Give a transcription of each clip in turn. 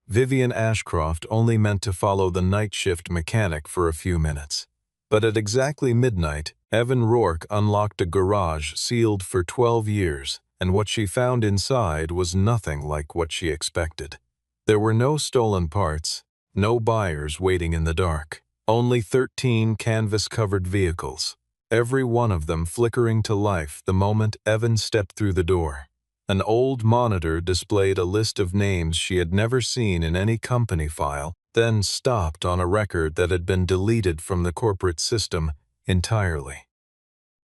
Vivian Ashcroft only meant to follow the night shift mechanic for a few minutes. But at exactly midnight, Evan Rourke unlocked a garage sealed for 12 years, and what she found inside was nothing like what she expected. There were no stolen parts, no buyers waiting in the dark, only 13 canvas-covered vehicles, every one of them flickering to life the moment Evan stepped through the door. An old monitor displayed a list of names she had never seen in any company file, then stopped on a record that had been deleted from the corporate system entirely.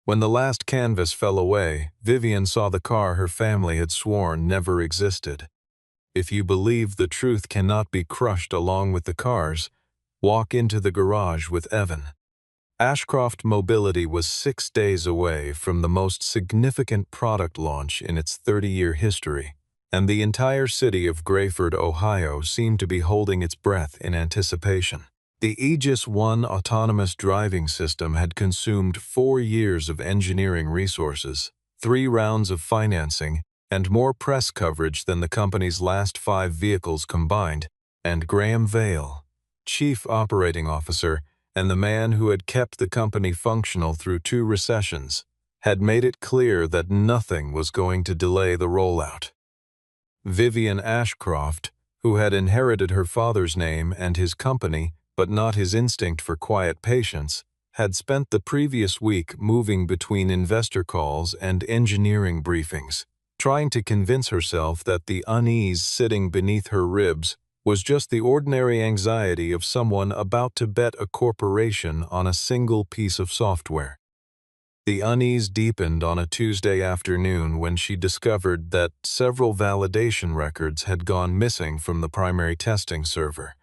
When the last canvas fell away, Vivian saw the car her family had sworn never existed. If you believe the truth cannot be crushed along with the cars, walk into the garage with Evan. Ashcroft Mobility was 6 days away from the most significant product launch in its 30-year history, and the entire city of Grayford, Ohio seemed to be holding its breath in anticipation. The Aegis One autonomous driving system had consumed 4 years of engineering resources, 3 rounds of financing, and more press coverage than the company's last 5 vehicles combined, and Graham Vail, Chief Operating Officer, and the man who had kept the company functional through 2 recessions, had made it clear that nothing was going to delay the rollout. Vivian Ashcroft, who had inherited her father's name and his company, but not his instinct for quiet patience, had spent the previous week moving between investor calls and engineering briefings, trying to convince herself that the unease sitting beneath her ribs was just the ordinary anxiety of someone about to bet a corporation on a single piece of software. The unease deepened on a Tuesday afternoon when she discovered that several validation records had gone missing from the primary testing server,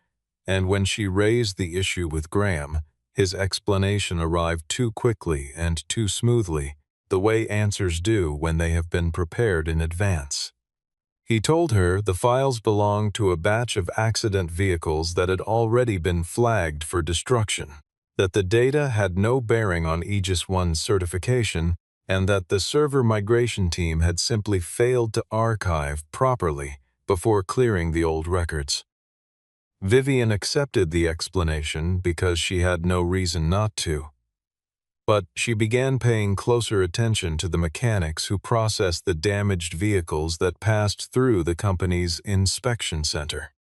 and when she raised the issue with Graham, his explanation arrived too quickly and too smoothly, the way answers do when they have been prepared in advance. He told her the files belonged to a batch of accident vehicles that had already been flagged for destruction, that the data had no bearing on Aegis One's certification, and that the server migration team had simply failed to archive properly before clearing the old records. Vivian accepted the explanation because she had no reason not to. But she began paying closer attention to the mechanics who processed the damaged vehicles that passed through the company's inspection center.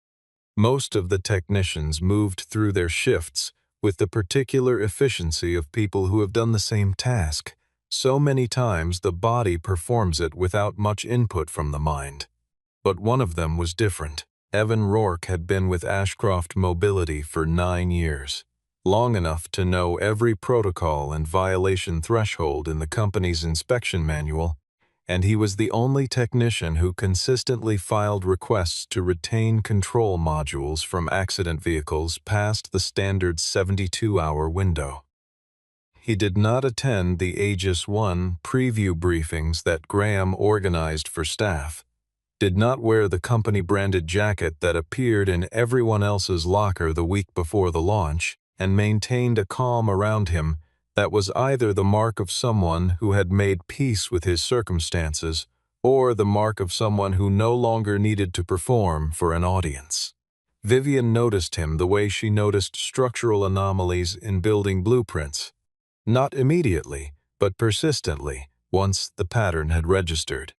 Most of the technicians moved through their shifts with the particular efficiency of people who have done the same task. So many times the body performs it without much input from the mind. But one of them was different. Evan Rourke had been with Ashcroft Mobility for 9 years. Long enough to know every protocol and violation threshold in the company's inspection manual, and he was the only technician who consistently filed requests to retain control modules from accident vehicles past the standard 72-hour window. He did not attend the Aegis One preview briefings that Graham organized for staff, did not wear the company-branded jacket that appeared in everyone else's locker the week before the launch, and maintained a calm around him that was either the mark of someone who had made peace with his circumstances or the mark of someone who no longer needed to perform for an audience. Vivian noticed him the way she noticed structural anomalies in building blueprints, not immediately, but persistently, once the pattern had registered.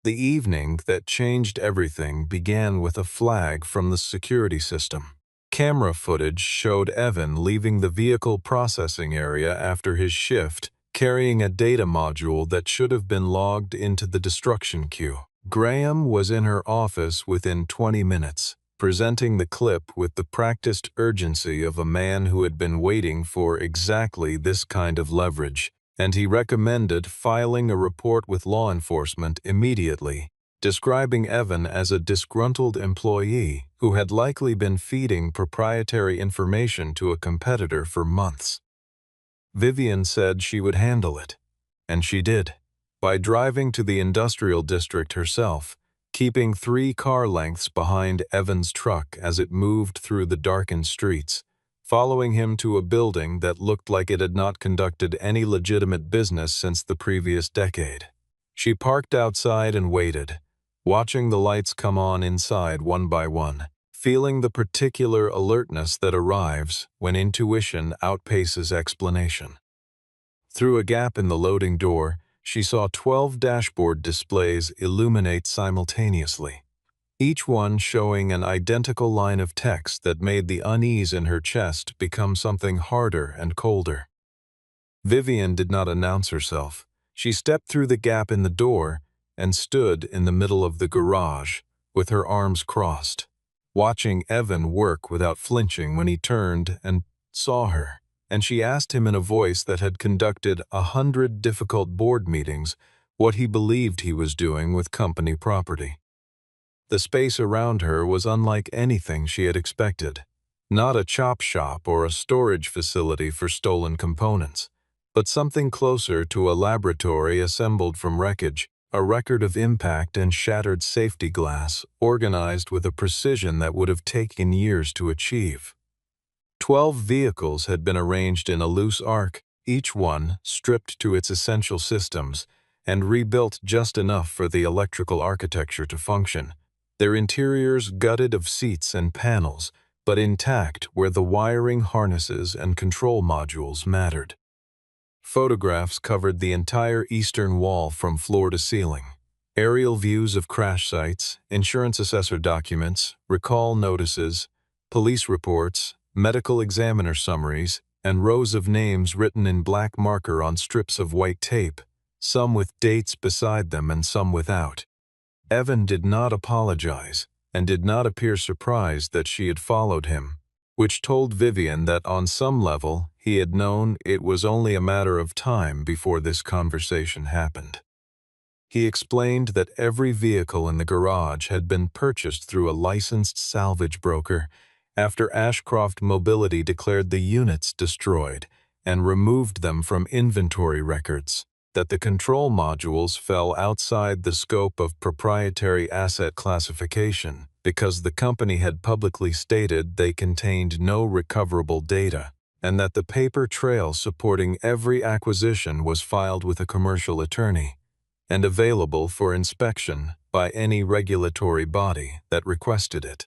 The evening that changed everything began with a flag from the security system. Camera footage showed Evan leaving the vehicle processing area after his shift, carrying a data module that should have been logged into the destruction queue. Graham was in her office within 20 minutes, presenting the clip with the practiced urgency of a man who had been waiting for exactly this kind of leverage, and he recommended filing a report with law enforcement immediately, describing Evan as a disgruntled employee who had likely been feeding proprietary information to a competitor for months. Vivian said she would handle it, and she did, by driving to the industrial district herself, keeping 3 car lengths behind Evan's truck as it moved through the darkened streets, following him to a building that looked like it had not conducted any legitimate business since the previous decade. She parked outside and waited, watching the lights come on inside one by one, feeling the particular alertness that arrives when intuition outpaces explanation. Through a gap in the loading door, she saw 12 dashboard displays illuminate simultaneously, each one showing an identical line of text that made the unease in her chest become something harder and colder. Vivian did not announce herself. She stepped through the gap in the door and stood in the middle of the garage with her arms crossed, watching Evan work without flinching when he turned and saw her, and she asked him in a voice that had conducted 100 difficult board meetings what he believed he was doing with company property. The space around her was unlike anything she had expected. Not a chop shop or a storage facility for stolen components, but something closer to a laboratory assembled from wreckage, a record of impact and shattered safety glass, organized with a precision that would have taken years to achieve. 12 vehicles had been arranged in a loose arc, each one stripped to its essential systems and rebuilt just enough for the electrical architecture to function, their interiors gutted of seats and panels, but intact where the wiring harnesses and control modules mattered. Photographs covered the entire eastern wall from floor to ceiling. Aerial views of crash sites, insurance assessor documents, recall notices, police reports, medical examiner summaries, and rows of names written in black marker on strips of white tape, some with dates beside them and some without. Evan did not apologize and did not appear surprised that she had followed him, which told Vivian that on some level he had known it was only a matter of time before this conversation happened. He explained that every vehicle in the garage had been purchased through a licensed salvage broker after Ashcroft Mobility declared the units destroyed and removed them from inventory records, that the control modules fell outside the scope of proprietary asset classification because the company had publicly stated they contained no recoverable data, and that the paper trail supporting every acquisition was filed with a commercial attorney and available for inspection by any regulatory body that requested it.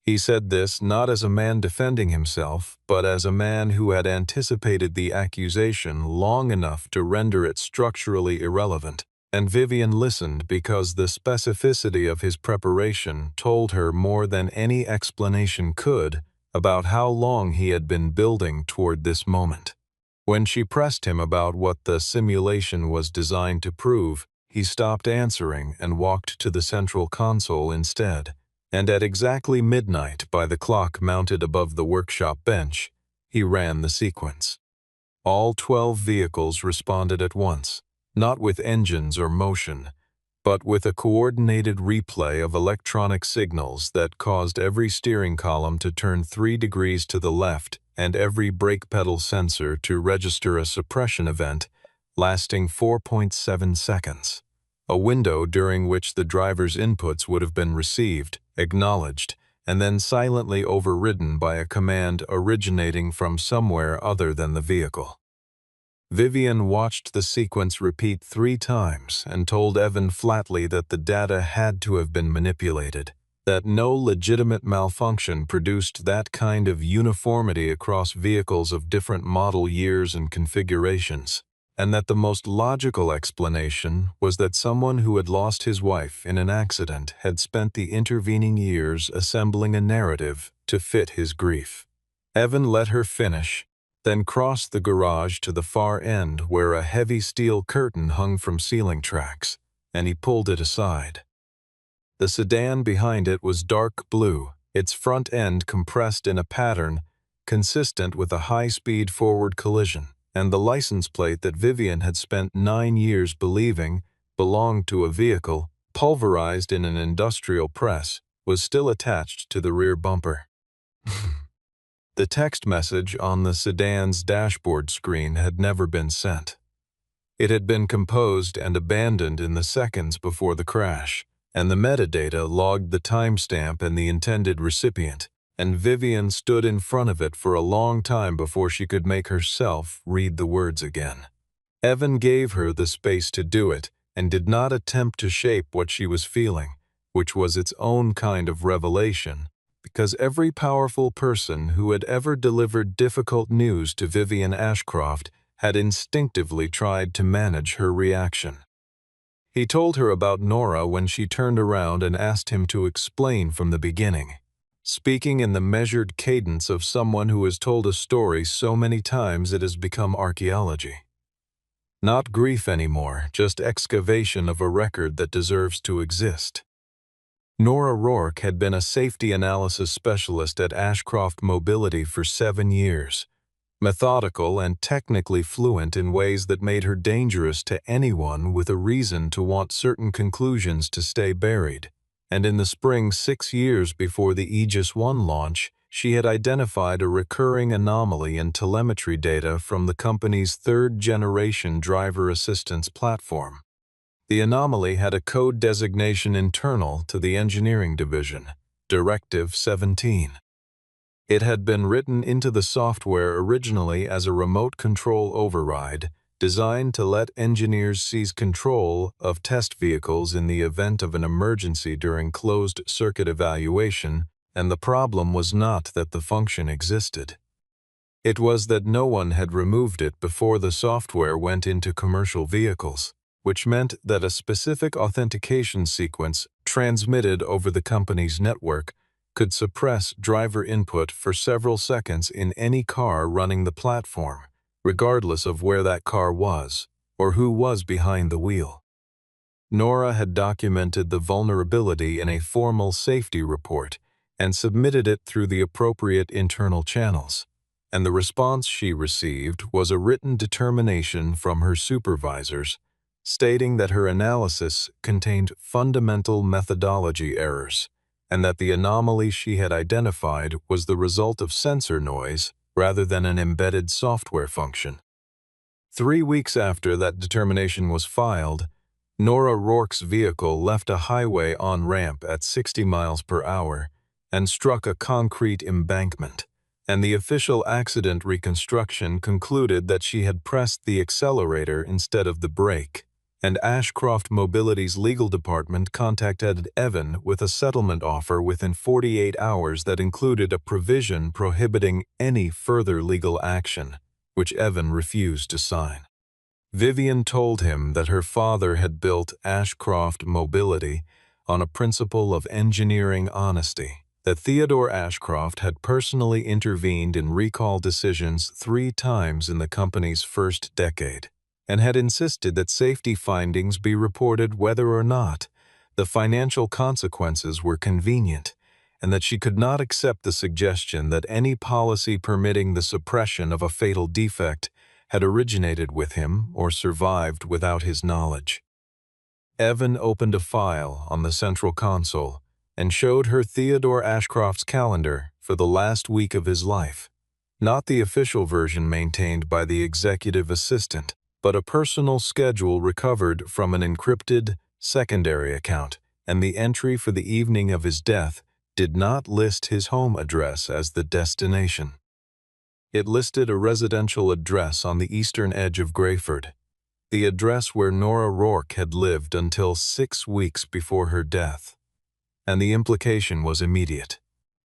He said this not as a man defending himself, but as a man who had anticipated the accusation long enough to render it structurally irrelevant, and Vivian listened because the specificity of his preparation told her more than any explanation could about how long he had been building toward this moment. When she pressed him about what the simulation was designed to prove, he stopped answering and walked to the central console instead. And at exactly midnight, by the clock mounted above the workshop bench, he ran the sequence. All 12 vehicles responded at once, not with engines or motion, but with a coordinated replay of electronic signals that caused every steering column to turn 3 degrees to the left and every brake pedal sensor to register a suppression event lasting 4.7 seconds, a window during which the driver's inputs would have been received, acknowledged, and then silently overridden by a command originating from somewhere other than the vehicle. Vivian watched the sequence repeat 3 times and told Evan flatly that the data had to have been manipulated, that no legitimate malfunction produced that kind of uniformity across vehicles of different model years and configurations, and that the most logical explanation was that someone who had lost his wife in an accident had spent the intervening years assembling a narrative to fit his grief. Evan let her finish, then crossed the garage to the far end where a heavy steel curtain hung from ceiling tracks, and he pulled it aside. The sedan behind it was dark blue, its front end compressed in a pattern consistent with a high-speed forward collision, and the license plate that Vivian had spent 9 years believing belonged to a vehicle pulverized in an industrial press was still attached to the rear bumper. The text message on the sedan's dashboard screen had never been sent. It had been composed and abandoned in the seconds before the crash, and the metadata logged the timestamp and the intended recipient, and Vivian stood in front of it for a long time before she could make herself read the words again. Evan gave her the space to do it and did not attempt to shape what she was feeling, which was its own kind of revelation, because every powerful person who had ever delivered difficult news to Vivian Ashcroft had instinctively tried to manage her reaction. He told her about Nora when she turned around and asked him to explain from the beginning, speaking in the measured cadence of someone who has told a story so many times it has become archaeology. Not grief anymore, just excavation of a record that deserves to exist. Nora Rourke had been a safety analysis specialist at Ashcroft Mobility for 7 years, methodical and technically fluent in ways that made her dangerous to anyone with a reason to want certain conclusions to stay buried. And in the spring 6 years before the Aegis 1 launch, she had identified a recurring anomaly in telemetry data from the company's third-generation driver assistance platform. The anomaly had a code designation internal to the engineering division, Directive 17. It had been written into the software originally as a remote control override, designed to let engineers seize control of test vehicles in the event of an emergency during closed-circuit evaluation, and the problem was not that the function existed. It was that no one had removed it before the software went into commercial vehicles, which meant that a specific authentication sequence transmitted over the company's network could suppress driver input for several seconds in any car running the platform, regardless of where that car was or who was behind the wheel. Nora had documented the vulnerability in a formal safety report and submitted it through the appropriate internal channels, and the response she received was a written determination from her supervisors stating that her analysis contained fundamental methodology errors, and that the anomaly she had identified was the result of sensor noise rather than an embedded software function. 3 weeks after that determination was filed, Nora Rourke's vehicle left a highway on-ramp at 60 miles per hour and struck a concrete embankment, and the official accident reconstruction concluded that she had pressed the accelerator instead of the brake, and Ashcroft Mobility's legal department contacted Evan with a settlement offer within 48 hours that included a provision prohibiting any further legal action, which Evan refused to sign. Vivian told him that her father had built Ashcroft Mobility on a principle of engineering honesty, that Theodore Ashcroft had personally intervened in recall decisions 3 times in the company's first decade, and had insisted that safety findings be reported whether or not the financial consequences were convenient, and that she could not accept the suggestion that any policy permitting the suppression of a fatal defect had originated with him or survived without his knowledge. Evan opened a file on the central console and showed her Theodore Ashcroft's calendar for the last week of his life, not the official version maintained by the executive assistant, but a personal schedule recovered from an encrypted secondary account, and the entry for the evening of his death did not list his home address as the destination. It listed a residential address on the eastern edge of Grayford, the address where Nora Rourke had lived until 6 weeks before her death. And the implication was immediate.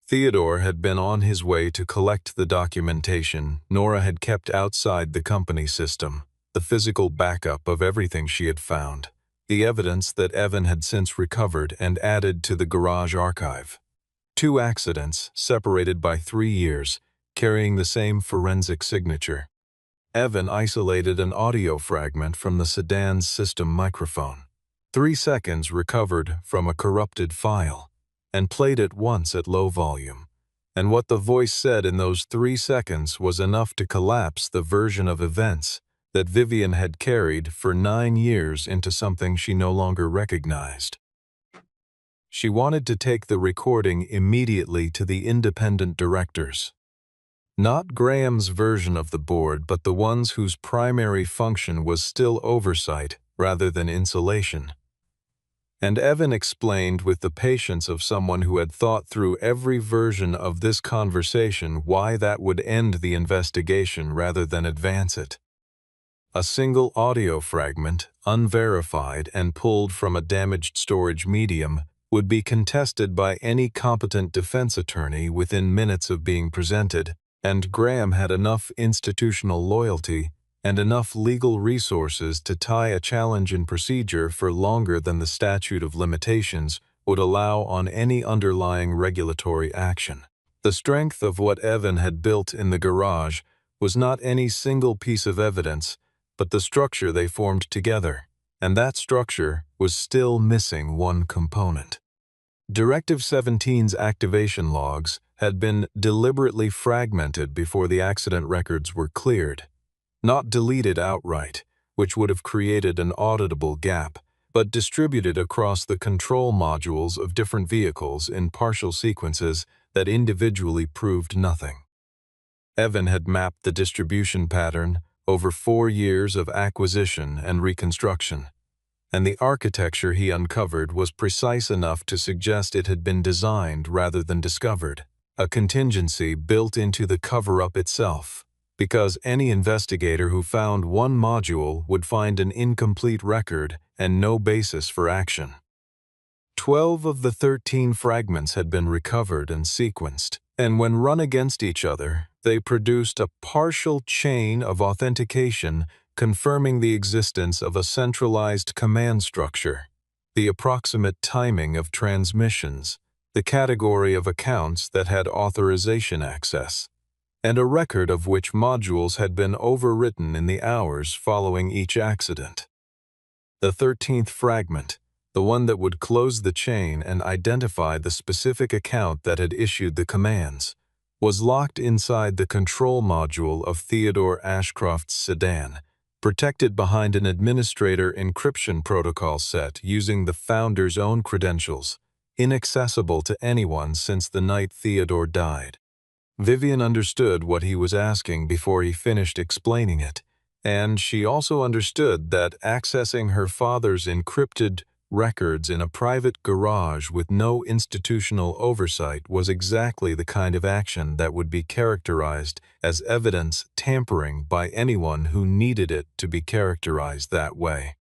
Theodore had been on his way to collect the documentation Nora had kept outside the company system, the physical backup of everything she had found, the evidence that Evan had since recovered and added to the garage archive. 2 accidents, separated by 3 years, carrying the same forensic signature. Evan isolated an audio fragment from the sedan's system microphone, 3 seconds recovered from a corrupted file, and played it once at low volume. And what the voice said in those 3 seconds was enough to collapse the version of events that Vivian had carried for 9 years into something she no longer recognized. She wanted to take the recording immediately to the independent directors. Not Graham's version of the board, but the ones whose primary function was still oversight rather than insulation. And Evan explained with the patience of someone who had thought through every version of this conversation why that would end the investigation rather than advance it. A single audio fragment, unverified and pulled from a damaged storage medium, would be contested by any competent defense attorney within minutes of being presented, and Graham had enough institutional loyalty and enough legal resources to tie a challenge in procedure for longer than the statute of limitations would allow on any underlying regulatory action. The strength of what Evan had built in the garage was not any single piece of evidence, but the structure they formed together, and that structure was still missing one component. Directive 17's activation logs had been deliberately fragmented before the accident records were cleared. Not deleted outright, which would have created an auditable gap, but distributed across the control modules of different vehicles in partial sequences that individually proved nothing. Evan had mapped the distribution pattern over 4 years of acquisition and reconstruction, and the architecture he uncovered was precise enough to suggest it had been designed rather than discovered, a contingency built into the cover-up itself, because any investigator who found one module would find an incomplete record and no basis for action. 12 of the 13 fragments had been recovered and sequenced, and when run against each other, they produced a partial chain of authentication confirming the existence of a centralized command structure, the approximate timing of transmissions, the category of accounts that had authorization access, and a record of which modules had been overwritten in the hours following each accident. The 13th fragment, the one that would close the chain and identify the specific account that had issued the commands, was locked inside the control module of Theodore Ashcroft's sedan, protected behind an administrator encryption protocol set using the founder's own credentials, inaccessible to anyone since the night Theodore died. Vivian understood what he was asking before he finished explaining it, and she also understood that accessing her father's encrypted records in a private garage with no institutional oversight was exactly the kind of action that would be characterized as evidence tampering by anyone who needed it to be characterized that way.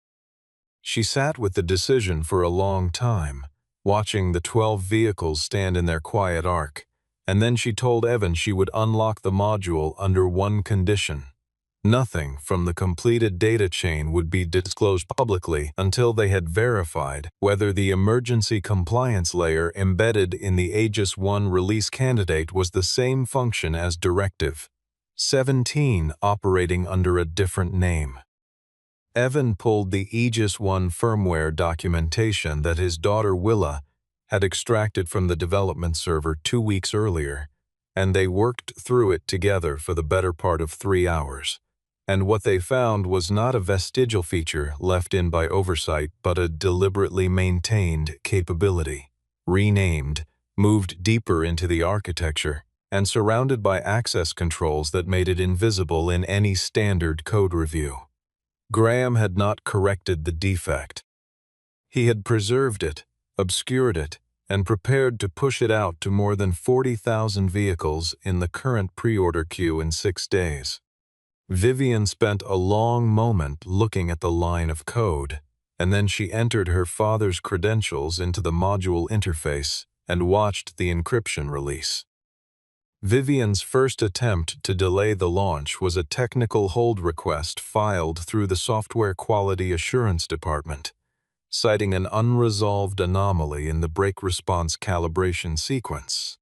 She sat with the decision for a long time, watching the 12 vehicles stand in their quiet arc, and then she told Evan she would unlock the module under one condition. Nothing from the completed data chain would be disclosed publicly until they had verified whether the emergency compliance layer embedded in the Aegis 1 release candidate was the same function as Directive 17 operating under a different name. Evan pulled the Aegis 1 firmware documentation that his daughter Willa had extracted from the development server 2 weeks earlier, and they worked through it together for the better part of 3 hours. And what they found was not a vestigial feature left in by oversight, but a deliberately maintained capability, renamed, moved deeper into the architecture, and surrounded by access controls that made it invisible in any standard code review. Graham had not corrected the defect. He had preserved it, obscured it, and prepared to push it out to more than 40,000 vehicles in the current pre-order queue in 6 days. Vivian spent a long moment looking at the line of code, and then she entered her father's credentials into the module interface and watched the encryption release. Vivian's first attempt to delay the launch was a technical hold request filed through the Software Quality Assurance Department, citing an unresolved anomaly in the brake response calibration sequence.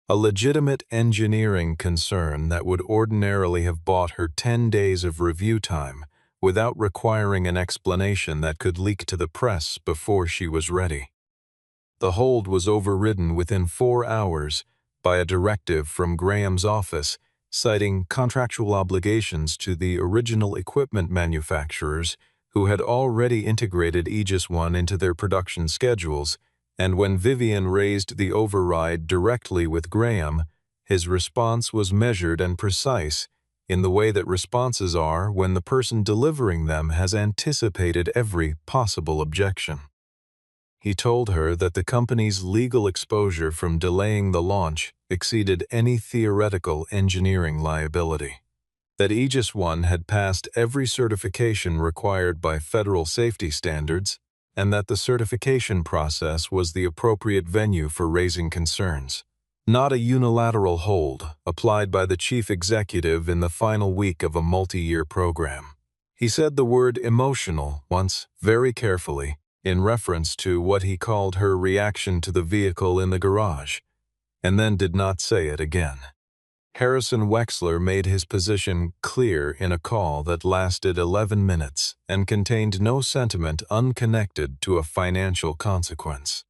A legitimate engineering concern that would ordinarily have bought her 10 days of review time without requiring an explanation that could leak to the press before she was ready. The hold was overridden within 4 hours by a directive from Graham's office citing contractual obligations to the original equipment manufacturers who had already integrated Aegis 1 into their production schedules, and when Vivian raised the override directly with Graham, his response was measured and precise in the way that responses are when the person delivering them has anticipated every possible objection. He told her that the company's legal exposure from delaying the launch exceeded any theoretical engineering liability, that Aegis 1 had passed every certification required by federal safety standards, and that the certification process was the appropriate venue for raising concerns, not a unilateral hold applied by the chief executive in the final week of a multi-year program. He said the word emotional once very carefully in reference to what he called her reaction to the vehicle in the garage, and then did not say it again. Harrison Wexler made his position clear in a call that lasted 11 minutes and contained no sentiment unconnected to a financial consequence.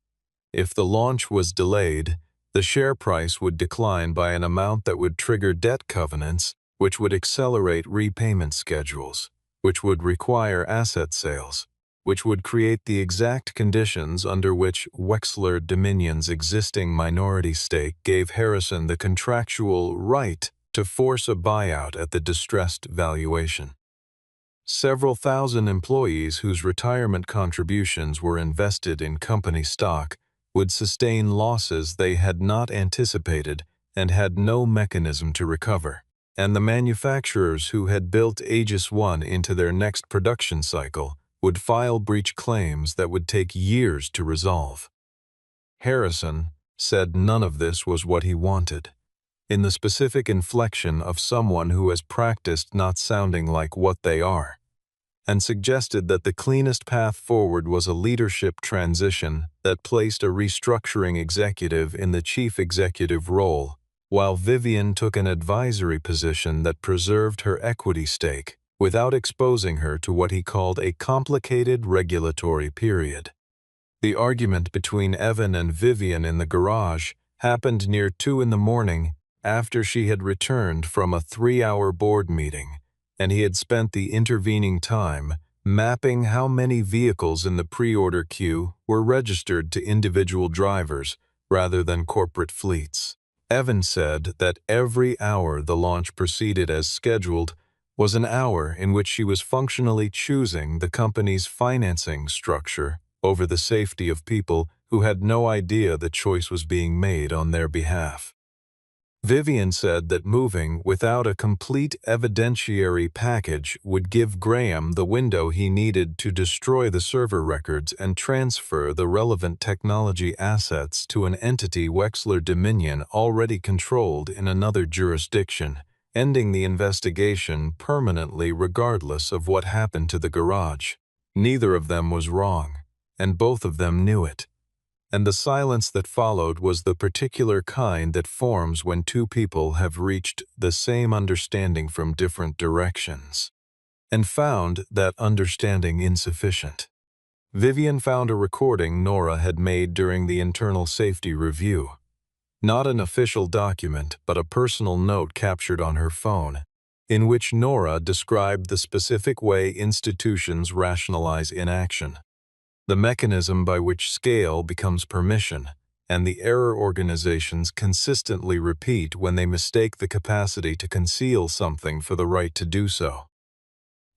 If the launch was delayed, the share price would decline by an amount that would trigger debt covenants, which would accelerate repayment schedules, which would require asset sales, which would create the exact conditions under which Wexler Dominion's existing minority stake gave Harrison the contractual right to force a buyout at the distressed valuation. Several thousand employees whose retirement contributions were invested in company stock would sustain losses they had not anticipated and had no mechanism to recover, and the manufacturers who had built Aegis I into their next production cycle would file breach claims that would take years to resolve. Harrison said none of this was what he wanted, in the specific inflection of someone who has practiced not sounding like what they are, and suggested that the cleanest path forward was a leadership transition that placed a restructuring executive in the chief executive role, while Vivian took an advisory position that preserved her equity stake without exposing her to what he called a complicated regulatory period. The argument between Evan and Vivian in the garage happened near 2 in the morning after she had returned from a 3-hour board meeting, and he had spent the intervening time mapping how many vehicles in the pre-order queue were registered to individual drivers rather than corporate fleets. Evan said that every hour the launch proceeded as scheduled was an hour in which she was functionally choosing the company's financing structure over the safety of people who had no idea the choice was being made on their behalf. Vivian said that moving without a complete evidentiary package would give Graham the window he needed to destroy the server records and transfer the relevant technology assets to an entity Wexler Dominion already controlled in another jurisdiction, ending the investigation permanently regardless of what happened to the garage. Neither of them was wrong, and both of them knew it. And the silence that followed was the particular kind that forms when two people have reached the same understanding from different directions, and found that understanding insufficient. Vivian found a recording Nora had made during the internal safety review. Not an official document, but a personal note captured on her phone, in which Nora described the specific way institutions rationalize inaction, the mechanism by which scale becomes permission, and the error organizations consistently repeat when they mistake the capacity to conceal something for the right to do so.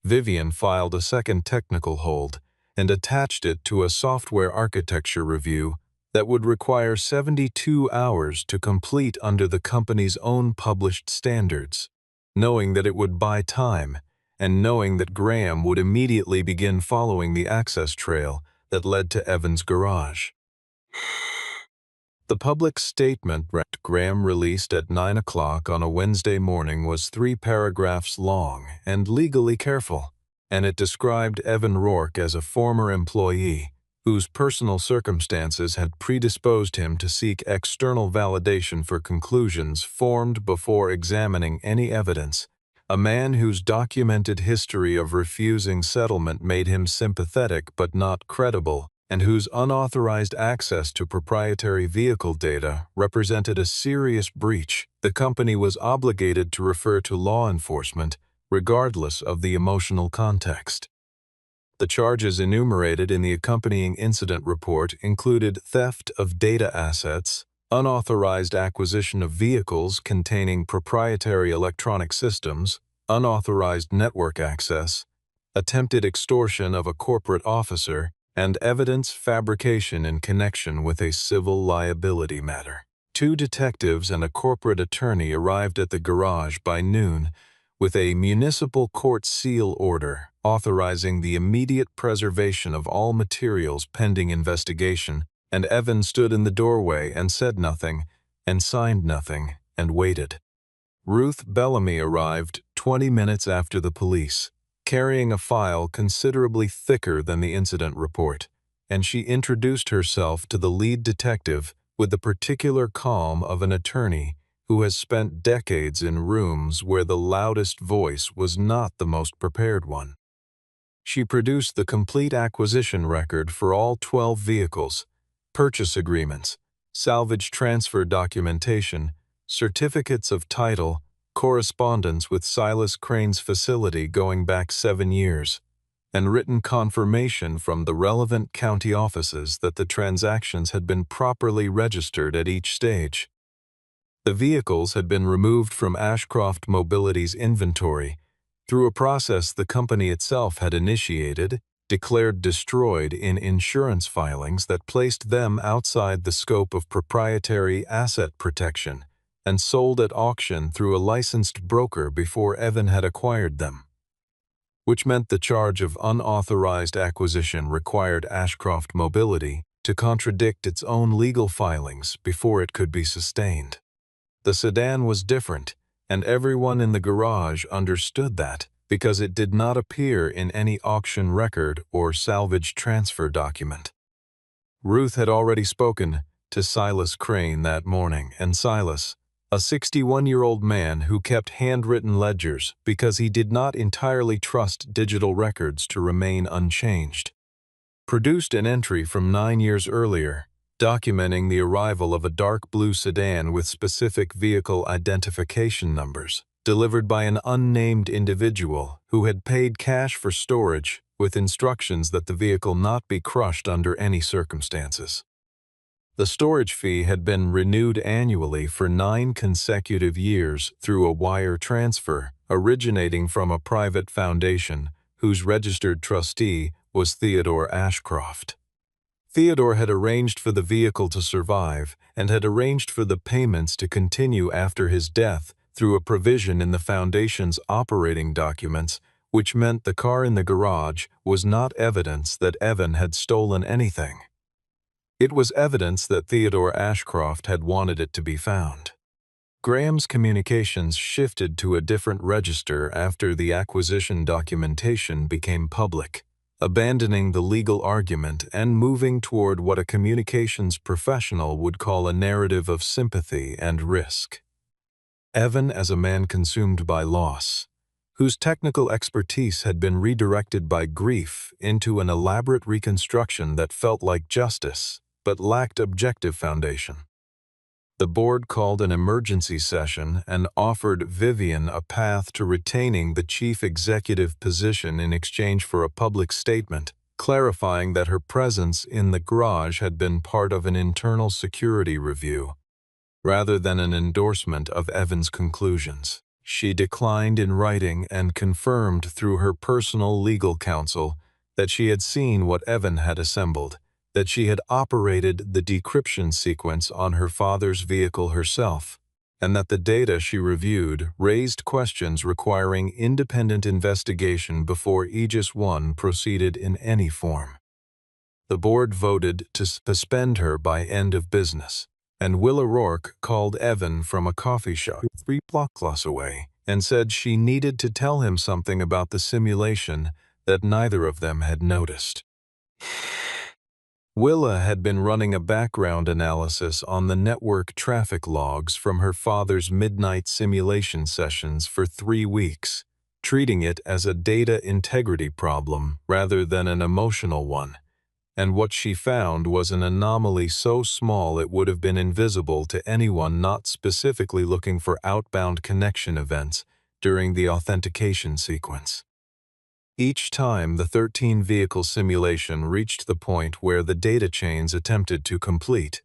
Vivian filed a second technical hold and attached it to a software architecture review that would require 72 hours to complete under the company's own published standards, knowing that it would buy time and knowing that Graham would immediately begin following the access trail that led to Evan's garage. The public statement Graham released at 9 o'clock on a Wednesday morning was 3 paragraphs long and legally careful, and it described Evan Rourke as a former employee whose personal circumstances had predisposed him to seek external validation for conclusions formed before examining any evidence, a man whose documented history of refusing settlement made him sympathetic but not credible, and whose unauthorized access to proprietary vehicle data represented a serious breach the company was obligated to refer to law enforcement, regardless of the emotional context. The charges enumerated in the accompanying incident report included theft of data assets, unauthorized acquisition of vehicles containing proprietary electronic systems, unauthorized network access, attempted extortion of a corporate officer, and evidence fabrication in connection with a civil liability matter. 2 detectives and a corporate attorney arrived at the garage by noon with a municipal court seal order authorizing the immediate preservation of all materials pending investigation, and Evan stood in the doorway and said nothing, and signed nothing, and waited. Ruth Bellamy arrived 20 minutes after the police, carrying a file considerably thicker than the incident report, and she introduced herself to the lead detective with the particular calm of an attorney who has spent decades in rooms where the loudest voice was not the most prepared one. She produced the complete acquisition record for all 12 vehicles, purchase agreements, salvage transfer documentation, certificates of title, correspondence with Silas Crane's facility going back 7 years, and written confirmation from the relevant county offices that the transactions had been properly registered at each stage. The vehicles had been removed from Ashcroft Mobility's inventory through a process the company itself had initiated, declared destroyed in insurance filings that placed them outside the scope of proprietary asset protection, and sold at auction through a licensed broker before Evan had acquired them, which meant the charge of unauthorized acquisition required Ashcroft Mobility to contradict its own legal filings before it could be sustained. The sedan was different, and everyone in the garage understood that because it did not appear in any auction record or salvage transfer document. Ruth had already spoken to Silas Crane that morning, and Silas, a 61-year-old man who kept handwritten ledgers because he did not entirely trust digital records to remain unchanged, produced an entry from 9 years earlier, documenting the arrival of a dark blue sedan with specific vehicle identification numbers, delivered by an unnamed individual who had paid cash for storage with instructions that the vehicle not be crushed under any circumstances. The storage fee had been renewed annually for 9 consecutive years through a wire transfer originating from a private foundation whose registered trustee was Theodore Ashcroft. Theodore had arranged for the vehicle to survive and had arranged for the payments to continue after his death through a provision in the foundation's operating documents, which meant the car in the garage was not evidence that Evan had stolen anything. It was evidence that Theodore Ashcroft had wanted it to be found. Graham's communications shifted to a different register after the acquisition documentation became public, abandoning the legal argument and moving toward what a communications professional would call a narrative of sympathy and risk. Evan as a man consumed by loss, whose technical expertise had been redirected by grief into an elaborate reconstruction that felt like justice, but lacked objective foundation. The board called an emergency session and offered Vivian a path to retaining the chief executive position in exchange for a public statement, clarifying that her presence in the garage had been part of an internal security review, rather than an endorsement of Evan's conclusions. She declined in writing and confirmed through her personal legal counsel that she had seen what Evan had assembled, that she had operated the decryption sequence on her father's vehicle herself, and that the data she reviewed raised questions requiring independent investigation before Aegis 1 proceeded in any form. The board voted to suspend her by end of business, and Willa Rourke called Evan from a coffee shop 3 blocks away and said she needed to tell him something about the simulation that neither of them had noticed. Willa had been running a background analysis on the network traffic logs from her father's midnight simulation sessions for 3 weeks, treating it as a data integrity problem rather than an emotional one, and what she found was an anomaly so small it would have been invisible to anyone not specifically looking for outbound connection events during the authentication sequence. Each time the 13-vehicle simulation reached the point where the data chains attempted to complete,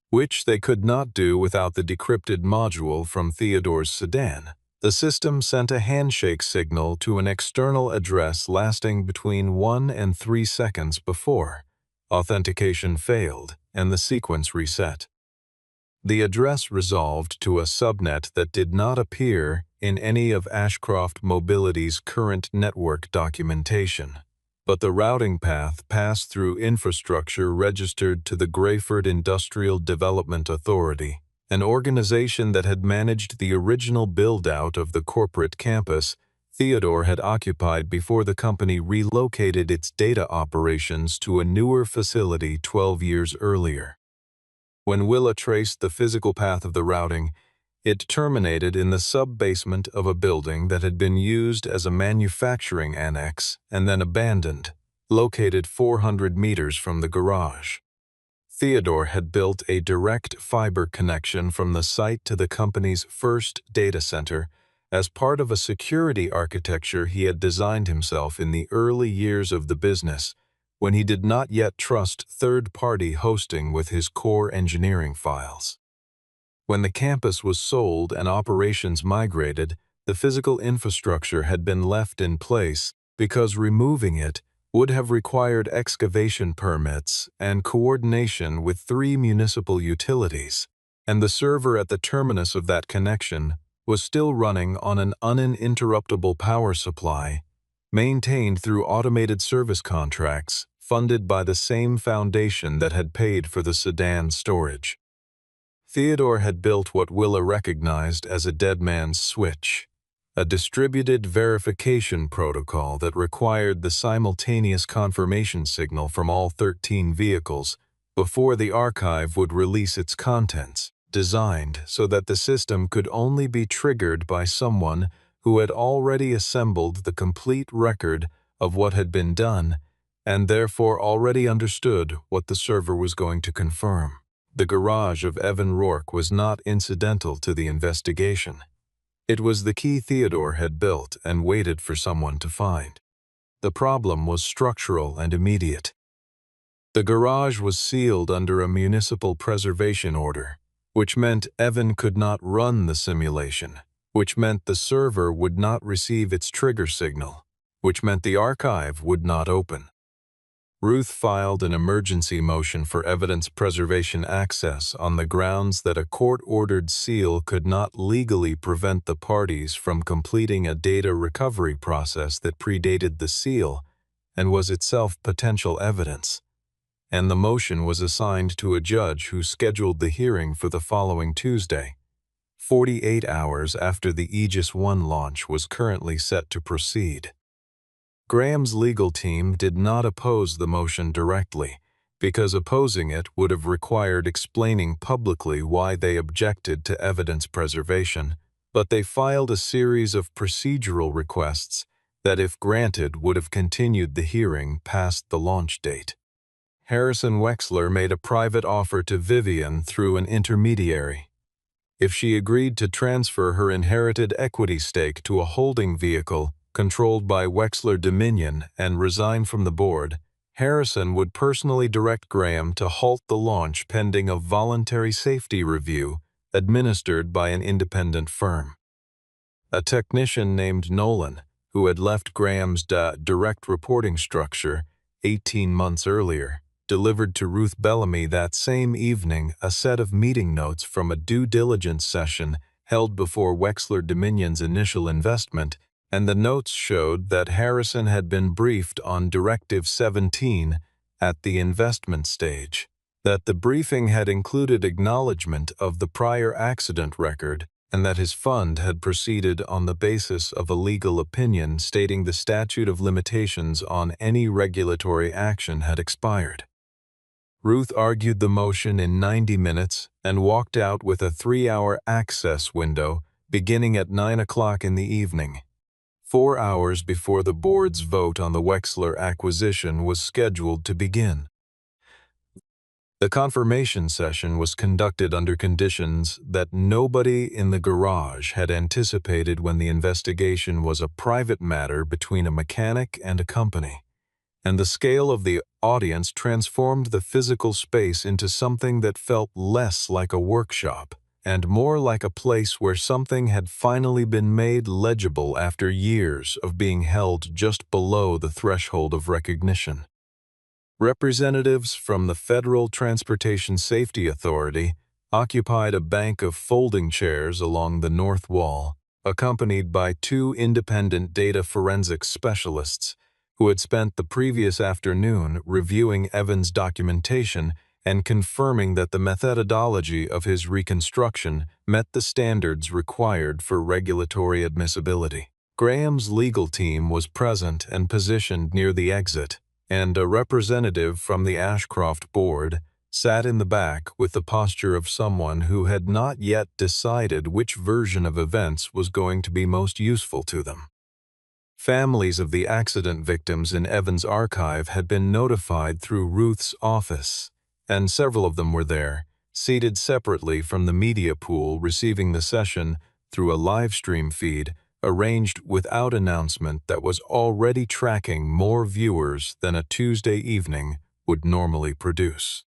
which they could not do without the decrypted module from Theodore's sedan, the system sent a handshake signal to an external address lasting between 1 and 3 seconds before authentication failed and the sequence reset. The address resolved to a subnet that did not appear in any of Ashcroft Mobility's current network documentation, but the routing path passed through infrastructure registered to the Grayford Industrial Development Authority, an organization that had managed the original build-out of the corporate campus Theodore had occupied before the company relocated its data operations to a newer facility 12 years earlier. When Willa traced the physical path of the routing, it terminated in the sub-basement of a building that had been used as a manufacturing annex and then abandoned, located 400 meters from the garage. Theodore had built a direct fiber connection from the site to the company's first data center as part of a security architecture he had designed himself in the early years of the business, when he did not yet trust third-party hosting with his core engineering files. When the campus was sold and operations migrated, the physical infrastructure had been left in place because removing it would have required excavation permits and coordination with 3 municipal utilities, and the server at the terminus of that connection was still running on an uninterruptible power supply, maintained through automated service contracts funded by the same foundation that had paid for the sedan storage. Theodore had built what Willa recognized as a dead man's switch, a distributed verification protocol that required the simultaneous confirmation signal from all 13 vehicles before the archive would release its contents, designed so that the system could only be triggered by someone who had already assembled the complete record of what had been done and therefore already understood what the server was going to confirm. The garage of Evan Rourke was not incidental to the investigation. It was the key Theodore had built and waited for someone to find. The problem was structural and immediate. The garage was sealed under a municipal preservation order, which meant Evan could not run the simulation, which meant the server would not receive its trigger signal, which meant the archive would not open. Ruth filed an emergency motion for evidence preservation access on the grounds that a court-ordered seal could not legally prevent the parties from completing a data recovery process that predated the seal and was itself potential evidence, and the motion was assigned to a judge who scheduled the hearing for the following Tuesday, 48 hours after the Aegis 1 launch was currently set to proceed. Graham's legal team did not oppose the motion directly, because opposing it would have required explaining publicly why they objected to evidence preservation, but they filed a series of procedural requests that, if granted, would have continued the hearing past the launch date. Harrison Wexler made a private offer to Vivian through an intermediary. If she agreed to transfer her inherited equity stake to a holding vehicle controlled by Wexler Dominion and resign from the board, Harrison would personally direct Graham to halt the launch pending a voluntary safety review administered by an independent firm. A technician named Nolan, who had left Graham's direct reporting structure 18 months earlier, delivered to Ruth Bellamy that same evening a set of meeting notes from a due diligence session held before Wexler Dominion's initial investment, and the notes showed that Harrison had been briefed on Directive 17 at the investment stage, that the briefing had included acknowledgement of the prior accident record, and that his fund had proceeded on the basis of a legal opinion stating the statute of limitations on any regulatory action had expired. Ruth argued the motion in 90 minutes and walked out with a 3-hour access window beginning at 9 o'clock in the evening, 4 hours before the board's vote on the Wexler acquisition was scheduled to begin. The confirmation session was conducted under conditions that nobody in the garage had anticipated when the investigation was a private matter between a mechanic and a company, and the scale of the audience transformed the physical space into something that felt less like a workshop and more like a place where something had finally been made legible after years of being held just below the threshold of recognition. Representatives from the Federal Transportation Safety Authority, occupied a bank of folding chairs along the north wall, accompanied by two independent data forensics specialists who had spent the previous afternoon reviewing Evans' documentation and confirming that the methodology of his reconstruction met the standards required for regulatory admissibility. Graham's legal team was present and positioned near the exit, and a representative from the Ashcroft board sat in the back with the posture of someone who had not yet decided which version of events was going to be most useful to them. Families of the accident victims in Evans' archive had been notified through Ruth's office, and several of them were there, seated separately from the media pool receiving the session through a live stream feed arranged without announcement that was already tracking more viewers than a Tuesday evening would normally produce.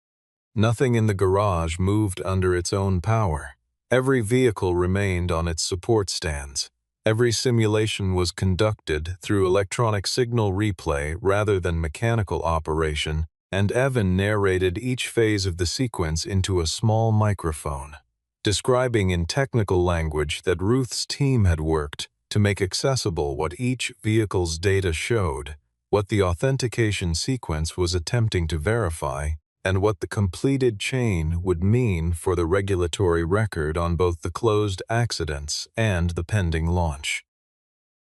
Nothing in the garage moved under its own power. Every vehicle remained on its support stands. Every simulation was conducted through electronic signal replay rather than mechanical operation, and Evan narrated each phase of the sequence into a small microphone, describing in technical language that Ruth's team had worked to make accessible what each vehicle's data showed, what the authentication sequence was attempting to verify, and what the completed chain would mean for the regulatory record on both the closed accidents and the pending launch.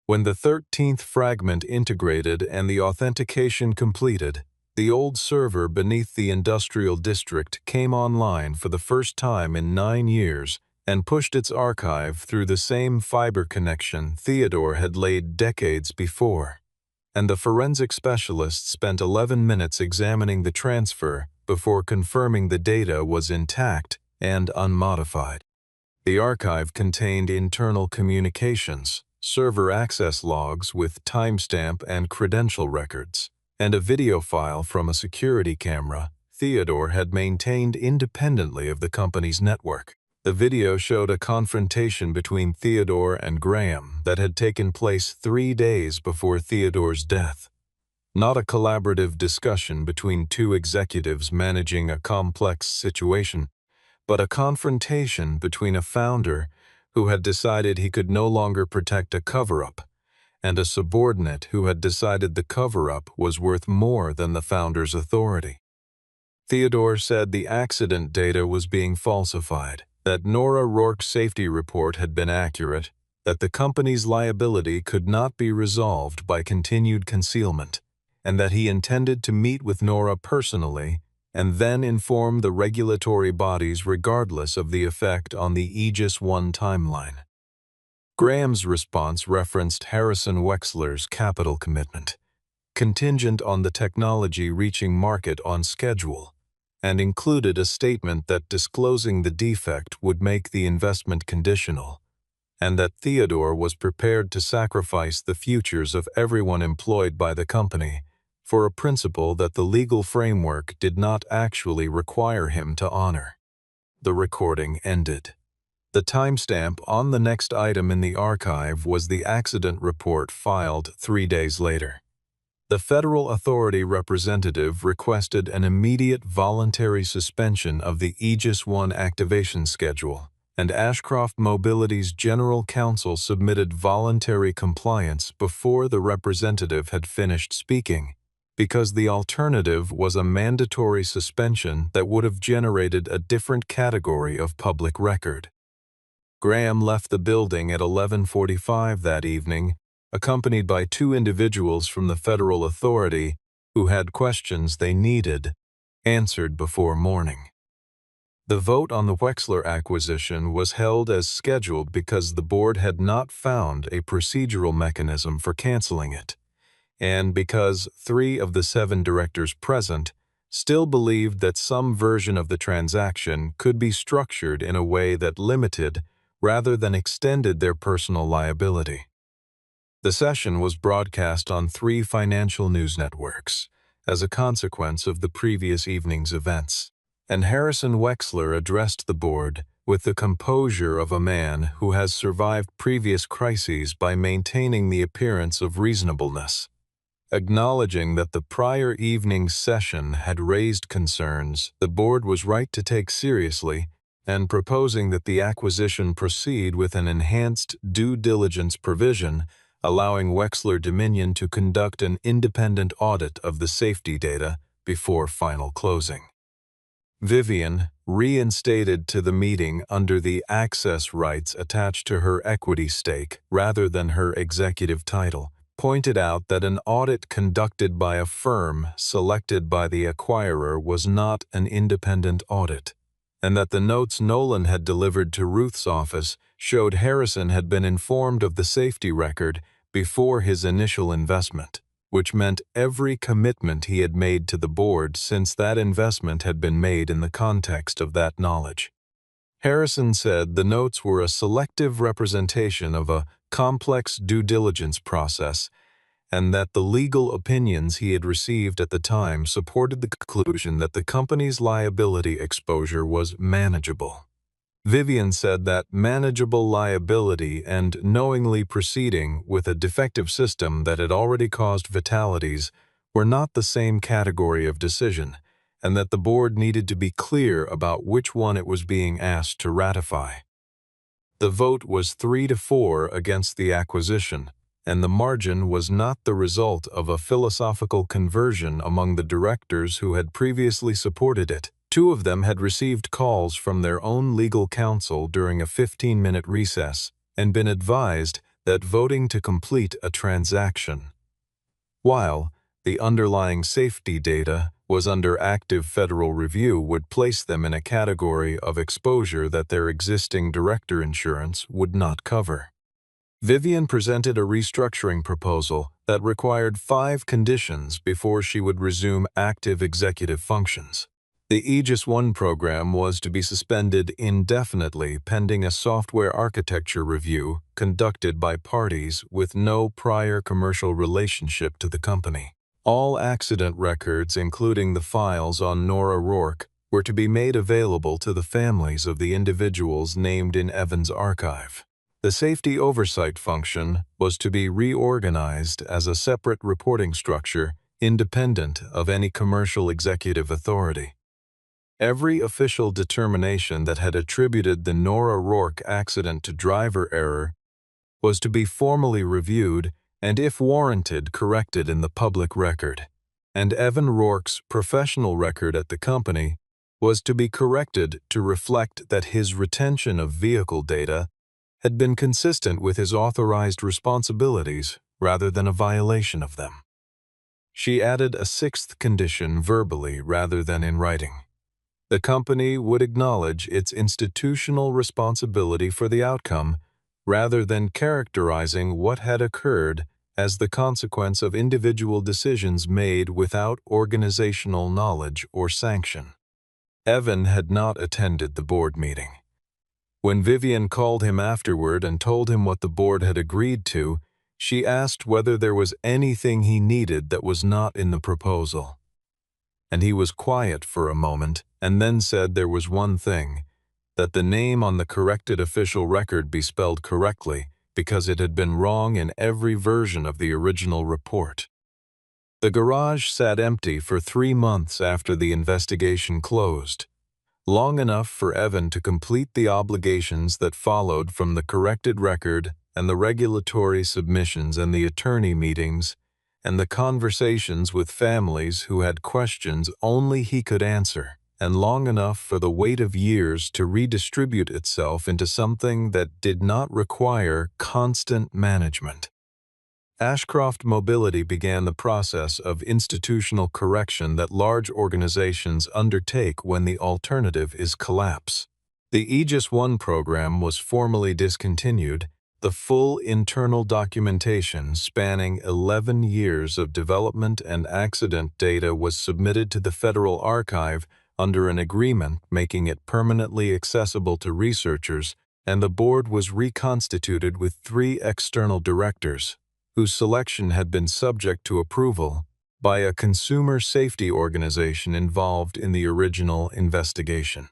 When the 13th fragment integrated and the authentication completed, the old server beneath the industrial district came online for the first time in 9 years and pushed its archive through the same fiber connection Theodore had laid decades before, and the forensic specialist spent 11 minutes examining the transfer before confirming the data was intact and unmodified. The archive contained internal communications, server access logs with timestamp and credential records, and a video file from a security camera Theodore had maintained independently of the company's network. The video showed a confrontation between Theodore and Graham that had taken place 3 days before Theodore's death. Not a collaborative discussion between two executives managing a complex situation, but a confrontation between a founder who had decided he could no longer protect a cover-up and a subordinate who had decided the cover-up was worth more than the founder's authority. Theodore said the accident data was being falsified, that Nora Rourke's safety report had been accurate, that the company's liability could not be resolved by continued concealment, and that he intended to meet with Nora personally and then inform the regulatory bodies regardless of the effect on the Aegis 1 timeline. Graham's response referenced Harrison Wexler's capital commitment, contingent on the technology reaching market on schedule, and included a statement that disclosing the defect would make the investment conditional, and that Theodore was prepared to sacrifice the futures of everyone employed by the company for a principle that the legal framework did not actually require him to honor. The recording ended. The timestamp on the next item in the archive was the accident report filed 3 days later. The federal authority representative requested an immediate voluntary suspension of the Aegis 1 activation schedule, and Ashcroft Mobility's general counsel submitted voluntary compliance before the representative had finished speaking, because the alternative was a mandatory suspension that would have generated a different category of public record. Graham left the building at 11:45 that evening, accompanied by 2 individuals from the federal authority who had questions they needed answered before morning. The vote on the Wexler acquisition was held as scheduled because the board had not found a procedural mechanism for canceling it, and because 3 of the 7 directors present still believed that some version of the transaction could be structured in a way that limited rather than extended their personal liability. The session was broadcast on 3 financial news networks as a consequence of the previous evening's events, and Harrison Wexler addressed the board with the composure of a man who has survived previous crises by maintaining the appearance of reasonableness. Acknowledging that the prior evening's session had raised concerns the board was right to take seriously, and proposing that the acquisition proceed with an enhanced due diligence provision, allowing Wexler Dominion to conduct an independent audit of the safety data before final closing. Vivian, reinstated to the meeting under the access rights attached to her equity stake rather than her executive title, pointed out that an audit conducted by a firm selected by the acquirer was not an independent audit, and that the notes Nolan had delivered to Ruth's office showed Harrison had been informed of the safety record before his initial investment, which meant every commitment he had made to the board since that investment had been made in the context of that knowledge. Harrison said the notes were a selective representation of a complex due diligence process, and that the legal opinions he had received at the time supported the conclusion that the company's liability exposure was manageable. Vivian said that manageable liability and knowingly proceeding with a defective system that had already caused fatalities were not the same category of decision, and that the board needed to be clear about which one it was being asked to ratify. The vote was 3-4 against the acquisition, and the margin was not the result of a philosophical conversion among the directors who had previously supported it. 2 of them had received calls from their own legal counsel during a 15-minute recess and been advised that voting to complete a transaction, while the underlying safety data was under active federal review, would place them in a category of exposure that their existing director insurance would not cover. Vivian presented a restructuring proposal that required 5 conditions before she would resume active executive functions. The Aegis 1 program was to be suspended indefinitely pending a software architecture review conducted by parties with no prior commercial relationship to the company. All accident records, including the files on Nora Rourke, were to be made available to the families of the individuals named in Evan's archive. The safety oversight function was to be reorganized as a separate reporting structure independent of any commercial executive authority. Every official determination that had attributed the Nora Rourke accident to driver error was to be formally reviewed and, if warranted, corrected in the public record. And Evan Rourke's professional record at the company was to be corrected to reflect that his retention of vehicle data had been consistent with his authorized responsibilities rather than a violation of them. She added a 6th condition verbally rather than in writing. The company would acknowledge its institutional responsibility for the outcome rather than characterizing what had occurred as the consequence of individual decisions made without organizational knowledge or sanction. Evan had not attended the board meeting. When Vivian called him afterward and told him what the board had agreed to, she asked whether there was anything he needed that was not in the proposal. And he was quiet for a moment and then said there was one thing, that the name on the corrected official record be spelled correctly because it had been wrong in every version of the original report. The garage sat empty for 3 months after the investigation closed, long enough for Evan to complete the obligations that followed from the corrected record and the regulatory submissions and the attorney meetings and the conversations with families who had questions only he could answer, and long enough for the weight of years to redistribute itself into something that did not require constant management. Ashcroft Mobility began the process of institutional correction that large organizations undertake when the alternative is collapse. The Aegis 1 program was formally discontinued. The full internal documentation spanning 11 years of development and accident data was submitted to the Federal Archive under an agreement making it permanently accessible to researchers, and the board was reconstituted with 3 external directors, whose selection had been subject to approval by a consumer safety organization involved in the original investigation.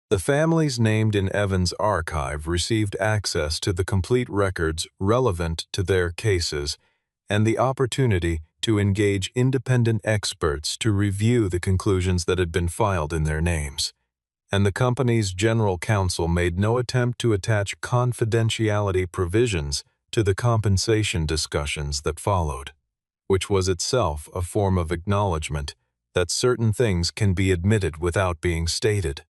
The families named in Evan's archive received access to the complete records relevant to their cases and the opportunity to engage independent experts to review the conclusions that had been filed in their names. and the company's general counsel made no attempt to attach confidentiality provisions to the compensation discussions that followed, which was itself a form of acknowledgement that certain things can be admitted without being stated.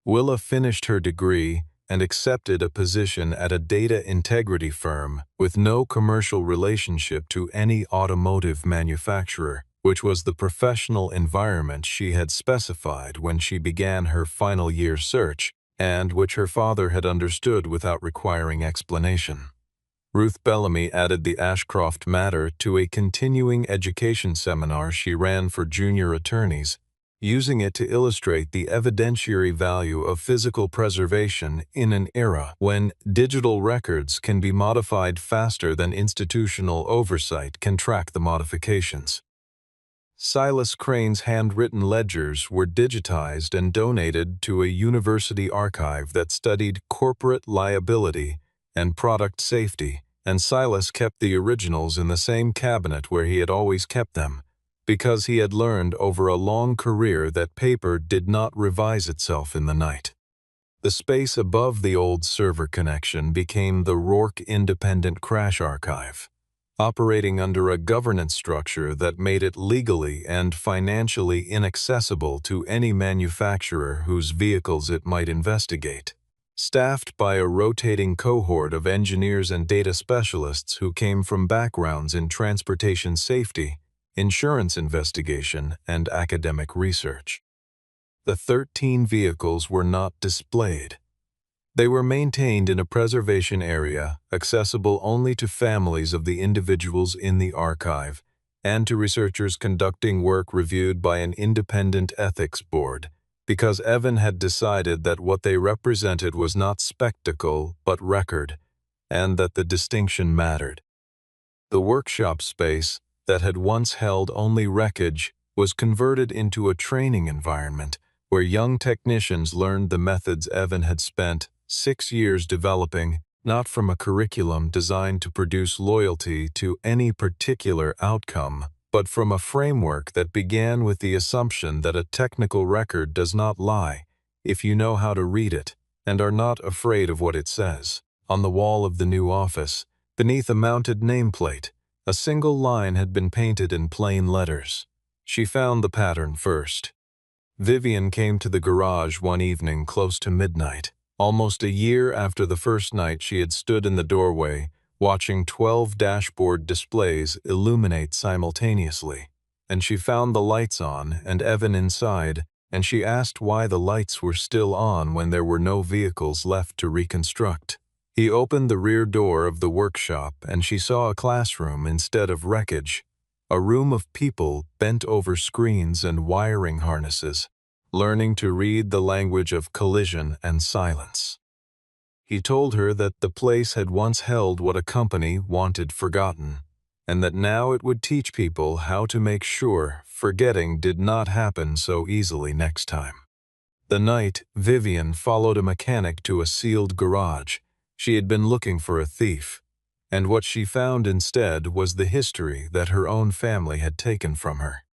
Willa finished her degree and accepted a position at a data integrity firm with no commercial relationship to any automotive manufacturer, which was the professional environment she had specified when she began her final year search and which her father had understood without requiring explanation. Ruth Bellamy added the Ashcroft matter to a continuing education seminar she ran for junior attorneys, using it to illustrate the evidentiary value of physical preservation in an era when digital records can be modified faster than institutional oversight can track the modifications. Silas Crane's handwritten ledgers were digitized and donated to a university archive that studied corporate liability and product safety, and Silas kept the originals in the same cabinet where he had always kept them, because he had learned over a long career that paper did not revise itself in the night. The space above the old server connection became the Rourke Independent Crash Archive, operating under a governance structure that made it legally and financially inaccessible to any manufacturer whose vehicles it might investigate. Staffed by a rotating cohort of engineers and data specialists who came from backgrounds in transportation safety, insurance investigation, and academic research. The 13 vehicles were not displayed. They were maintained in a preservation area accessible only to families of the individuals in the archive and to researchers conducting work reviewed by an independent ethics board, because Evan had decided that what they represented was not spectacle but record, and that the distinction mattered. The workshop space that had once held only wreckage was converted into a training environment where young technicians learned the methods Evan had spent 6 years developing, not from a curriculum designed to produce loyalty to any particular outcome, but from a framework that began with the assumption that a technical record does not lie if you know how to read it and are not afraid of what it says. On the wall of the new office, beneath a mounted nameplate, a single line had been painted in plain letters. She found the pattern first. Vivian came to the garage one evening close to midnight, almost a year after the first night she had stood in the doorway, watching 12 dashboard displays illuminate simultaneously. And she found the lights on and Evan inside, and she asked why the lights were still on when there were no vehicles left to reconstruct. He opened the rear door of the workshop and she saw a classroom instead of wreckage, a room of people bent over screens and wiring harnesses, learning to read the language of collision and silence. He told her that the place had once held what a company wanted forgotten, and that now it would teach people how to make sure forgetting did not happen so easily next time. The night, Vivian followed a mechanic to a sealed garage. She had been looking for a thief, and what she found instead was the history that her own family had taken from her.